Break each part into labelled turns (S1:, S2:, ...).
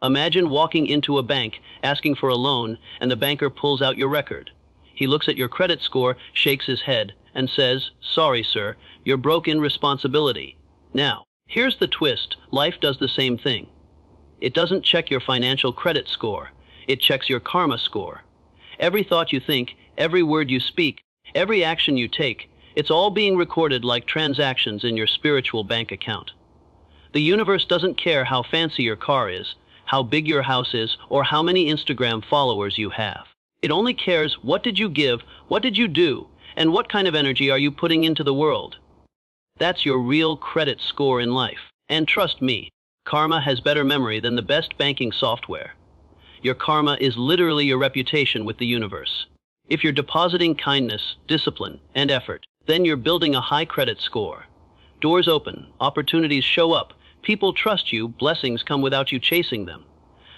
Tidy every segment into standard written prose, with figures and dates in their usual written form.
S1: Imagine walking into a bank, asking for a loan, and the banker pulls out your record. He looks at your credit score, shakes his head, and says, "Sorry, sir, you're broke in responsibility." Now, here's the twist. Life does the same thing. It doesn't check your financial credit score. It checks your karma score. Every thought you think, every word you speak, every action you take, it's all being recorded like transactions in your spiritual bank account. The universe doesn't care how fancy your car is, how big your house is, or how many Instagram followers you have. It only cares what did you give, what did you do, and what kind of energy are you putting into the world. That's your real credit score in life. And trust me, karma has better memory than the best banking software. Your karma is literally your reputation with the universe. If you're depositing kindness, discipline, and effort, then you're building a high credit score. Doors open, opportunities show up, people trust you, blessings come without you chasing them.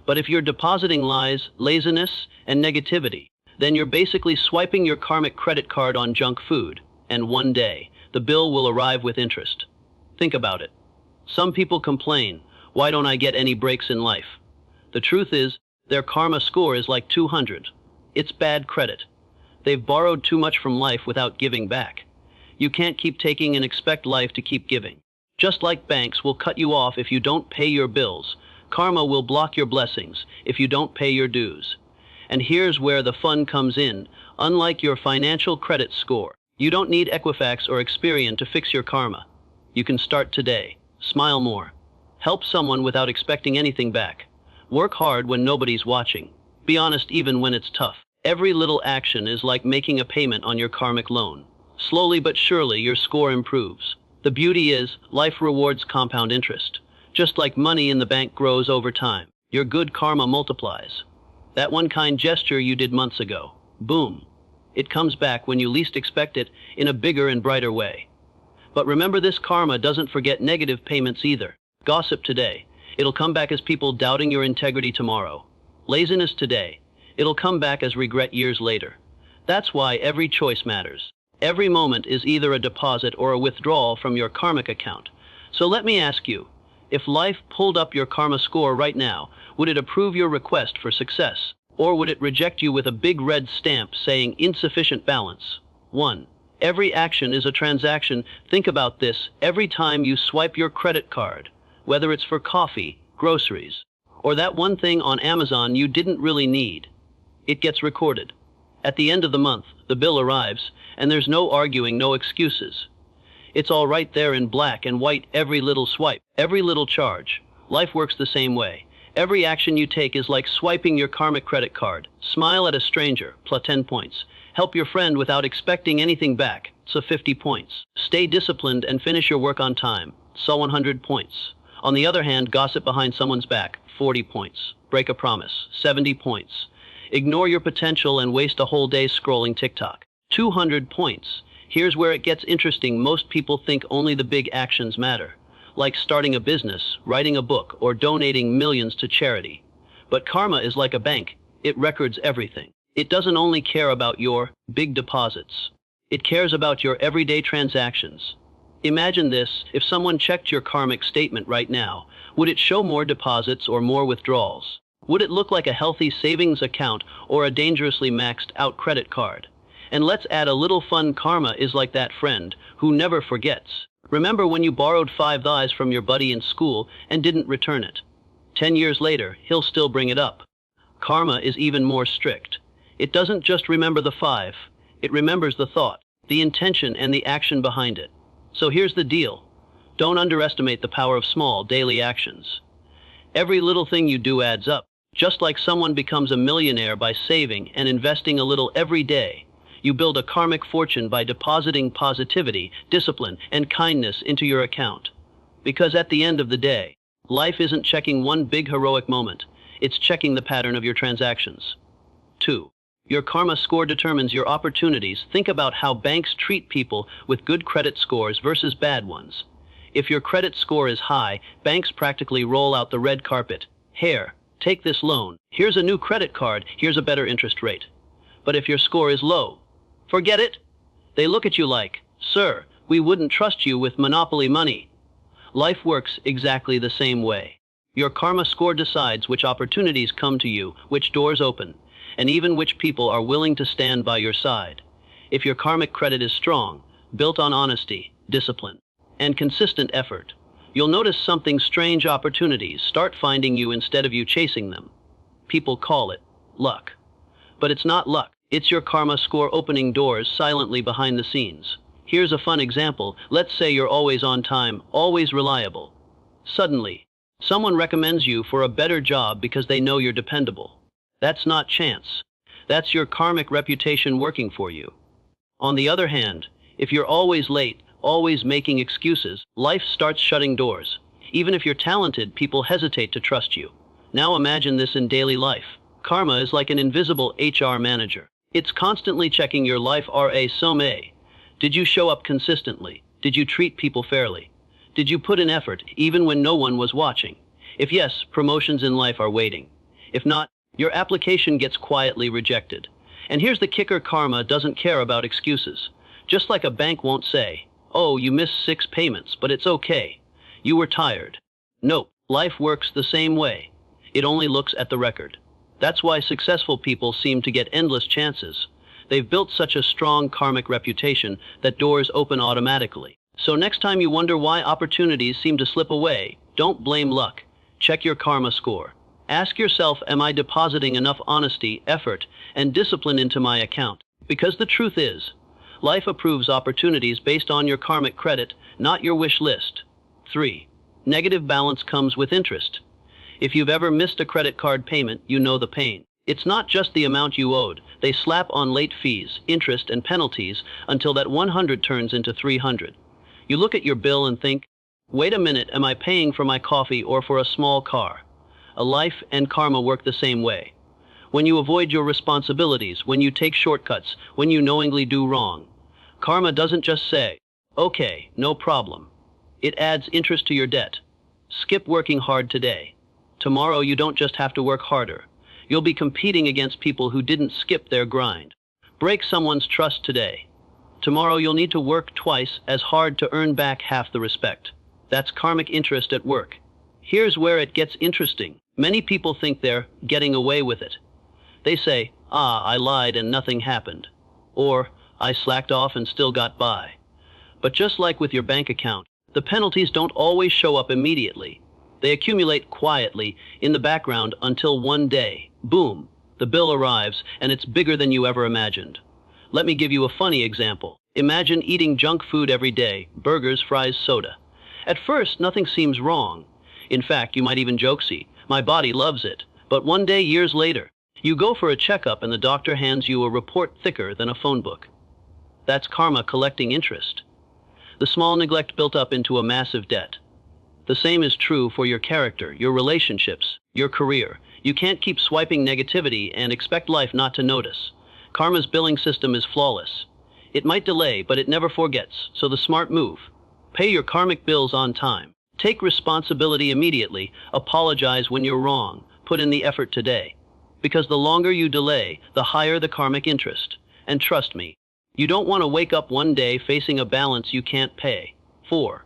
S1: But if you're depositing lies, laziness, and negativity, then you're basically swiping your karmic credit card on junk food, and one day, the bill will arrive with interest. Think about it. Some people complain, "Why don't I get any breaks in life?" The truth is, their karma score is like 200. It's bad credit. They've borrowed too much from life without giving back. You can't keep taking and expect life to keep giving. Just like banks will cut you off if you don't pay your bills, karma will block your blessings if you don't pay your dues. And here's where the fun comes in. Unlike your financial credit score, you don't need Equifax or Experian to fix your karma. You can start today. Smile more. Help someone without expecting anything back. Work hard when nobody's watching. Be honest even when it's tough. Every little action is like making a payment on your karmic loan. Slowly but surely, your score improves. The beauty is, life rewards compound interest. Just like money in the bank grows over time, your good karma multiplies. That one kind gesture you did months ago, boom. It comes back when you least expect it in a bigger and brighter way. But remember, this karma doesn't forget negative payments either. Gossip today, it'll come back as people doubting your integrity tomorrow. Laziness today, it'll come back as regret years later. That's why every choice matters. Every moment is either a deposit or a withdrawal from your karmic account. So let me ask you, if life pulled up your karma score right now, would it approve your request for success? Or would it reject you with a big red stamp saying insufficient balance? 1. Every action is a transaction. Think about this. Every time you swipe your credit card, whether it's for coffee, groceries, or that one thing on Amazon you didn't really need, it gets recorded. At the end of the month, the bill arrives, and there's no arguing, no excuses. It's all right there in black and white, every little swipe, every little charge. Life works the same way. Every action you take is like swiping your karmic credit card. Smile at a stranger, plus 10 points. Help your friend without expecting anything back, so 50 points. Stay disciplined and finish your work on time, so 100 points. On the other hand, gossip behind someone's back, 40 points. Break a promise, 70 points. Ignore your potential and waste a whole day scrolling TikTok, 200 points. Here's where it gets interesting. Most people think only the big actions matter, like starting a business, writing a book, or donating millions to charity. But karma is like a bank. It records everything. It doesn't only care about your big deposits. It cares about your everyday transactions. Imagine this, if someone checked your karmic statement right now, would it show more deposits or more withdrawals? Would it look like a healthy savings account or a dangerously maxed out credit card? And let's add a little fun. Karma is like that friend who never forgets. Remember when you borrowed $5 from your buddy in school and didn't return it? 10 years later, he'll still bring it up. Karma is even more strict. It doesn't just remember the 5, it remembers the thought, the intention, and the action behind it. So here's the deal. Don't underestimate the power of small daily actions. Every little thing you do adds up. Just like someone becomes a millionaire by saving and investing a little every day, you build a karmic fortune by depositing positivity, discipline, and kindness into your account. Because at the end of the day, life isn't checking one big heroic moment. It's checking the pattern of your transactions. 2. Your karma score determines your opportunities. Think about how banks treat people with good credit scores versus bad ones. If your credit score is high, banks practically roll out the red carpet. Here, take this loan. Here's a new credit card. Here's a better interest rate. But if your score is low, forget it. They look at you like, "Sir, we wouldn't trust you with monopoly money." Life works exactly the same way. Your karma score decides which opportunities come to you, which doors open, and even which people are willing to stand by your side. If your karmic credit is strong, built on honesty, discipline, and consistent effort, you'll notice something strange: opportunities start finding you instead of you chasing them. People call it luck. But it's not luck. It's your karma score opening doors silently behind the scenes. Here's a fun example. Let's say you're always on time, always reliable. Suddenly, someone recommends you for a better job because they know you're dependable. That's not chance. That's your karmic reputation working for you. On the other hand, if you're always late, always making excuses, life starts shutting doors. Even if you're talented, people hesitate to trust you. Now imagine this in daily life. Karma is like an invisible HR manager. It's constantly checking your life. Did you show up consistently? Did you treat people fairly? Did you put in effort, even when no one was watching? If yes, promotions in life are waiting. If not, your application gets quietly rejected. And here's the kicker: karma doesn't care about excuses. Just like a bank won't say, "Oh, you missed 6 payments, but it's okay. You were tired." Nope, life works the same way. It only looks at the record. That's why successful people seem to get endless chances. They've built such a strong karmic reputation that doors open automatically. So next time you wonder why opportunities seem to slip away, don't blame luck. Check your karma score. Ask yourself, am I depositing enough honesty, effort, and discipline into my account? Because the truth is, life approves opportunities based on your karmic credit, not your wish list. 3. Negative balance comes with interest. If you've ever missed a credit card payment, you know the pain. It's not just the amount you owed. They slap on late fees, interest, and penalties until that 100 turns into 300. You look at your bill and think, wait a minute, am I paying for my coffee or for a small car? A life and karma work the same way. When you avoid your responsibilities, when you take shortcuts, when you knowingly do wrong, karma doesn't just say, okay, no problem. It adds interest to your debt. Skip working hard today. Tomorrow you don't just have to work harder. You'll be competing against people who didn't skip their grind. Break someone's trust today. Tomorrow you'll need to work twice as hard to earn back half the respect. That's karmic interest at work. Here's where it gets interesting. Many people think they're getting away with it. They say, I lied and nothing happened. Or, I slacked off and still got by. But just like with your bank account, the penalties don't always show up immediately. They accumulate quietly in the background until one day, boom, the bill arrives and it's bigger than you ever imagined. Let me give you a funny example. Imagine eating junk food every day, burgers, fries, soda. At first, nothing seems wrong. In fact, you might even joke, see, my body loves it. But one day, years later, you go for a checkup and the doctor hands you a report thicker than a phone book. That's karma collecting interest. The small neglect built up into a massive debt. The same is true for your character, your relationships, your career. You can't keep swiping negativity and expect life not to notice. Karma's billing system is flawless. It might delay, but it never forgets. So the smart move: pay your karmic bills on time. Take responsibility immediately. Apologize when you're wrong. Put in the effort today. Because the longer you delay, the higher the karmic interest. And trust me, you don't want to wake up one day facing a balance you can't pay. 4.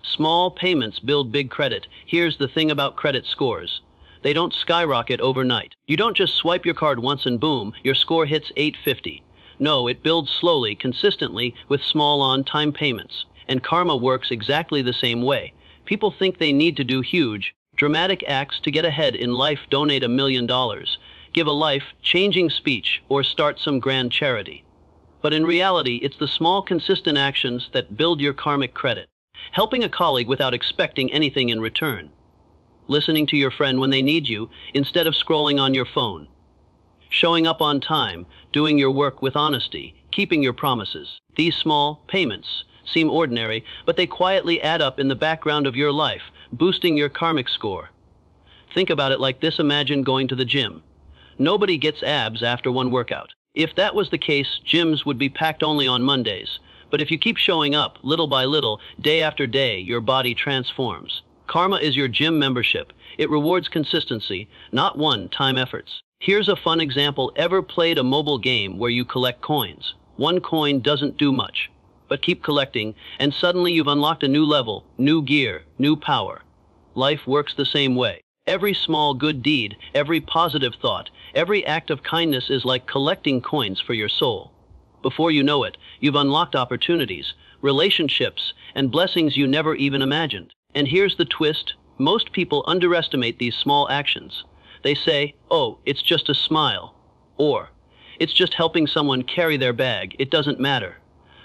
S1: Small payments build big credit. Here's the thing about credit scores. They don't skyrocket overnight. You don't just swipe your card once and boom, your score hits 850. No, it builds slowly, consistently, with small on-time payments. And karma works exactly the same way. People think they need to do huge, dramatic acts to get ahead in life. Donate $1 million, give a life-changing speech, or start some grand charity. But in reality, it's the small, consistent actions that build your karmic credit. Helping a colleague without expecting anything in return. Listening to your friend when they need you instead of scrolling on your phone. Showing up on time, doing your work with honesty, keeping your promises. These small payments seem ordinary, but they quietly add up in the background of your life, boosting your karmic score. Think about it like this: imagine going to the gym. Nobody gets abs after one workout. If that was the case, gyms would be packed only on Mondays. But if you keep showing up, little by little, day after day, your body transforms. Karma is your gym membership. It rewards consistency, not one-time efforts. Here's a fun example. Ever played a mobile game where you collect coins? One coin doesn't do much, but keep collecting, and suddenly you've unlocked a new level, new gear, new power. Life works the same way. Every small good deed, every positive thought, every act of kindness is like collecting coins for your soul. Before you know it, you've unlocked opportunities, relationships, and blessings you never even imagined. And here's the twist: most people underestimate these small actions. They say, "Oh, it's just a smile," or "It's just helping someone carry their bag, it doesn't matter."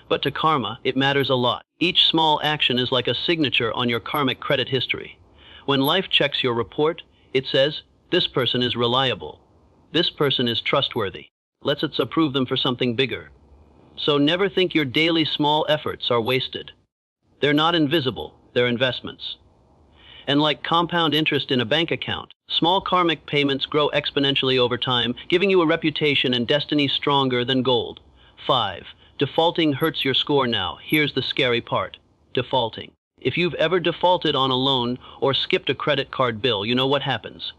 S1: But to karma, it matters a lot. Each small action is like a signature on your karmic credit history. When life checks your report, it says, "This person is reliable. This person is trustworthy. Let's approve them for something bigger." So never think your daily small efforts are wasted. They're not invisible, they're investments. And like compound interest in a bank account, small karmic payments grow exponentially over time, giving you a reputation and destiny stronger than gold. 5. Defaulting hurts your score now. Here's the scary part. Defaulting. If you've ever defaulted on a loan or skipped a credit card bill, you know what happens.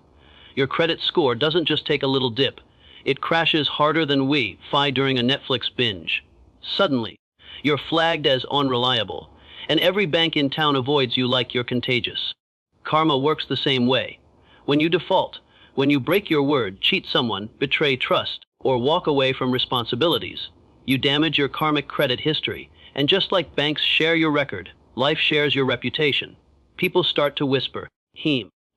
S1: Your credit score doesn't just take a little dip. It crashes harder than Wi-Fi during a Netflix binge. Suddenly, you're flagged as unreliable, and every bank in town avoids you like you're contagious. Karma works the same way. When you default, when you break your word, cheat someone, betray trust, or walk away from responsibilities, you damage your karmic credit history. And just like banks share your record, life shares your reputation. People start to whisper,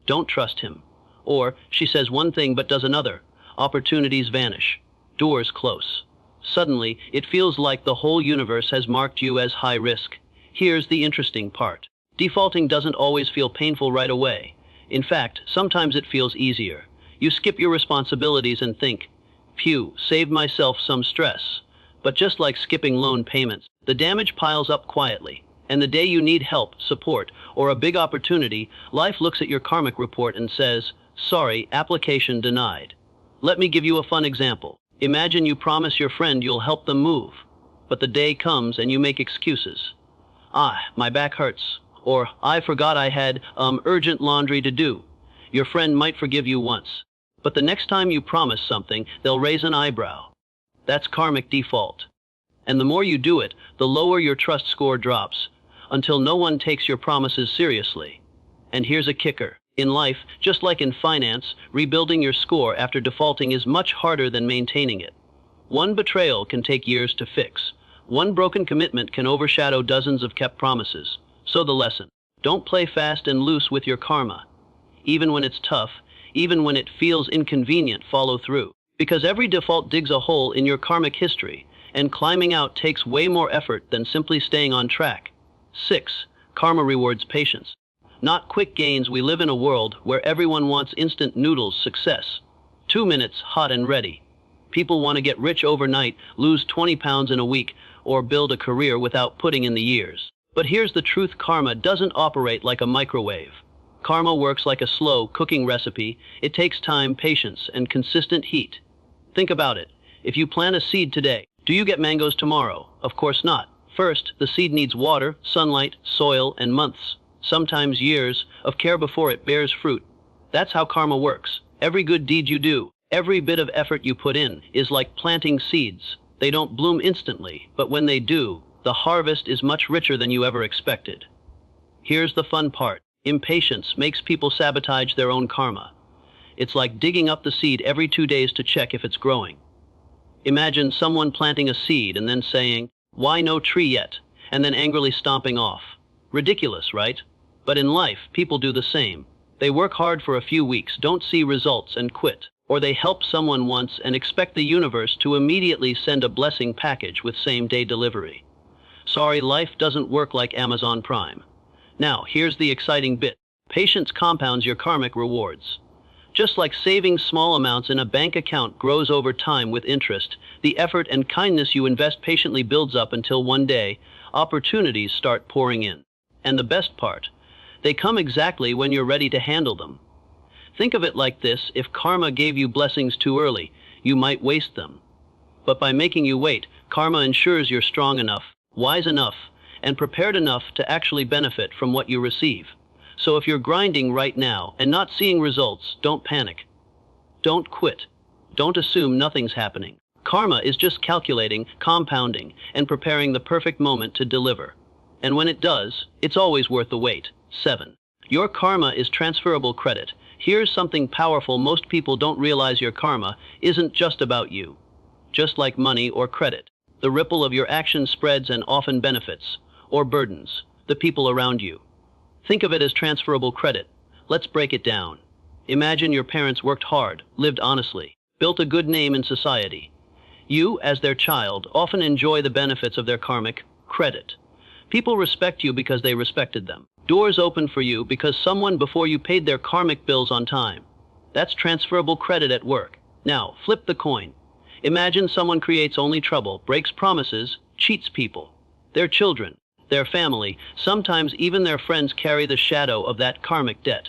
S1: don't trust him. Or, she says one thing but does another. Opportunities vanish. Doors close. Suddenly, it feels like the whole universe has marked you as high risk. Here's the interesting part. Defaulting doesn't always feel painful right away. In fact, sometimes it feels easier. You skip your responsibilities and think, "Phew, saved myself some stress." But just like skipping loan payments, the damage piles up quietly. And the day you need help, support, or a big opportunity, life looks at your karmic report and says, "Sorry, application denied." Let me give you a fun example. Imagine you promise your friend you'll help them move, but the day comes and you make excuses. My back hurts. Or, I forgot I had, urgent laundry to do. Your friend might forgive you once, but the next time you promise something, they'll raise an eyebrow. That's karmic default. And the more you do it, the lower your trust score drops, until no one takes your promises seriously. And here's a kicker. In life, just like in finance, rebuilding your score after defaulting is much harder than maintaining it. One betrayal can take years to fix. One broken commitment can overshadow dozens of kept promises. So the lesson: don't play fast and loose with your karma. Even when it's tough, even when it feels inconvenient, follow through. Because every default digs a hole in your karmic history, and climbing out takes way more effort than simply staying on track. 6. Karma rewards patience. Not quick gains. We live in a world where everyone wants instant noodles success. 2 minutes, hot and ready. People want to get rich overnight, lose 20 pounds in a week, or build a career without putting in the years. But here's the truth: karma doesn't operate like a microwave. Karma works like a slow cooking recipe. It takes time, patience, and consistent heat. Think about it. If you plant a seed today, do you get mangoes tomorrow? Of course not. First, the seed needs water, sunlight, soil, and months, sometimes years, of care before it bears fruit. That's how karma works. Every good deed you do, every bit of effort you put in, is like planting seeds. They don't bloom instantly, but when they do, the harvest is much richer than you ever expected. Here's the fun part. Impatience makes people sabotage their own karma. It's like digging up the seed every 2 days to check if it's growing. Imagine someone planting a seed and then saying, "Why no tree yet?" and then angrily stomping off. Ridiculous, right? But in life, people do the same. They work hard for a few weeks, don't see results, and quit. Or they help someone once and expect the universe to immediately send a blessing package with same-day delivery. Sorry, life doesn't work like Amazon Prime. Now, here's the exciting bit. Patience compounds your karmic rewards. Just like saving small amounts in a bank account grows over time with interest, the effort and kindness you invest patiently builds up until one day, opportunities start pouring in. And the best part, they come exactly when you're ready to handle them. Think of it like this: if karma gave you blessings too early, you might waste them. But by making you wait, karma ensures you're strong enough, wise enough, and prepared enough to actually benefit from what you receive. So if you're grinding right now and not seeing results, don't panic. Don't quit. Don't assume nothing's happening. Karma is just calculating, compounding, and preparing the perfect moment to deliver. And when it does, it's always worth the wait. 7. Your karma is transferable credit. Here's something powerful: most people don't realize your karma isn't just about you. Just like money or credit, the ripple of your actions spreads and often benefits, or burdens, the people around you. Think of it as transferable credit. Let's break it down. Imagine your parents worked hard, lived honestly, built a good name in society. You, as their child, often enjoy the benefits of their karmic credit. People respect you because they respected them. Doors open for you because someone before you paid their karmic bills on time. That's transferable credit at work. Now, flip the coin. Imagine someone creates only trouble, breaks promises, cheats people. Their children, their family, sometimes even their friends carry the shadow of that karmic debt.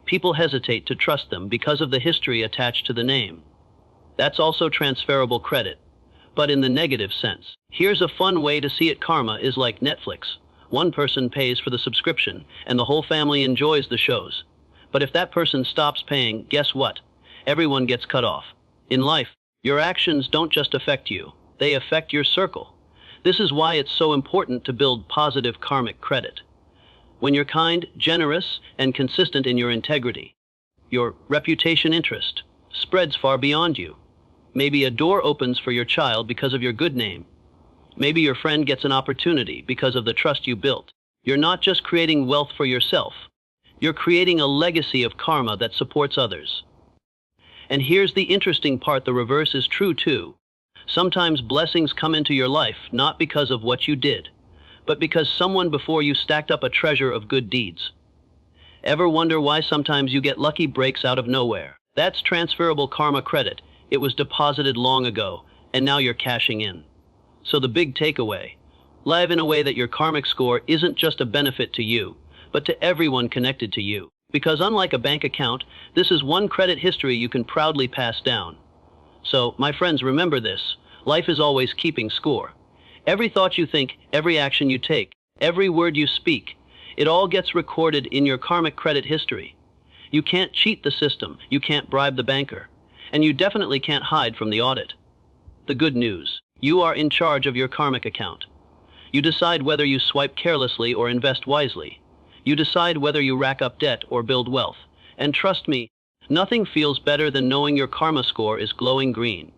S1: People hesitate to trust them because of the history attached to the name. That's also transferable credit, but in the negative sense. Here's a fun way to see it: karma is like Netflix. One person pays for the subscription, and the whole family enjoys the shows. But if that person stops paying, guess what? Everyone gets cut off. In life, your actions don't just affect you, they affect your circle. This is why it's so important to build positive karmic credit. When you're kind, generous, and consistent in your integrity, your reputation interest spreads far beyond you. Maybe a door opens for your child because of your good name. Maybe your friend gets an opportunity because of the trust you built. You're not just creating wealth for yourself. You're creating a legacy of karma that supports others. And here's the interesting part: the reverse is true too. Sometimes blessings come into your life not because of what you did, but because someone before you stacked up a treasure of good deeds. Ever wonder why sometimes you get lucky breaks out of nowhere? That's transferable karma credit. It was deposited long ago, and now you're cashing in. So the big takeaway: live in a way that your karmic score isn't just a benefit to you, but to everyone connected to you. Because unlike a bank account, this is one credit history you can proudly pass down. So, my friends, remember this: life is always keeping score. Every thought you think, every action you take, every word you speak, it all gets recorded in your karmic credit history. You can't cheat the system, you can't bribe the banker, and you definitely can't hide from the audit. The good news: you are in charge of your karmic account. You decide whether you swipe carelessly or invest wisely. You decide whether you rack up debt or build wealth. And trust me, nothing feels better than knowing your karma score is glowing green.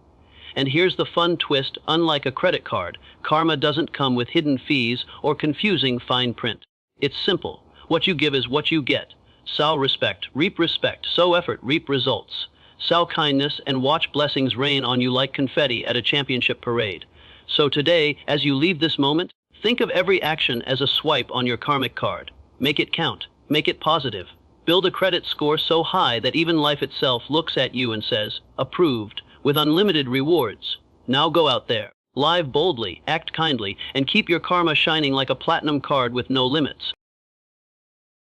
S1: And here's the fun twist: unlike a credit card, karma doesn't come with hidden fees or confusing fine print. It's simple. What you give is what you get. Sow respect, reap respect. Sow effort, reap results. Sow kindness, and watch blessings rain on you like confetti at a championship parade. So today, as you leave this moment, think of every action as a swipe on your karmic card. Make it count. Make it positive. Build a credit score so high that even life itself looks at you and says, approved, with unlimited rewards. Now go out there, live boldly, act kindly, and keep your karma shining like a platinum card with no limits.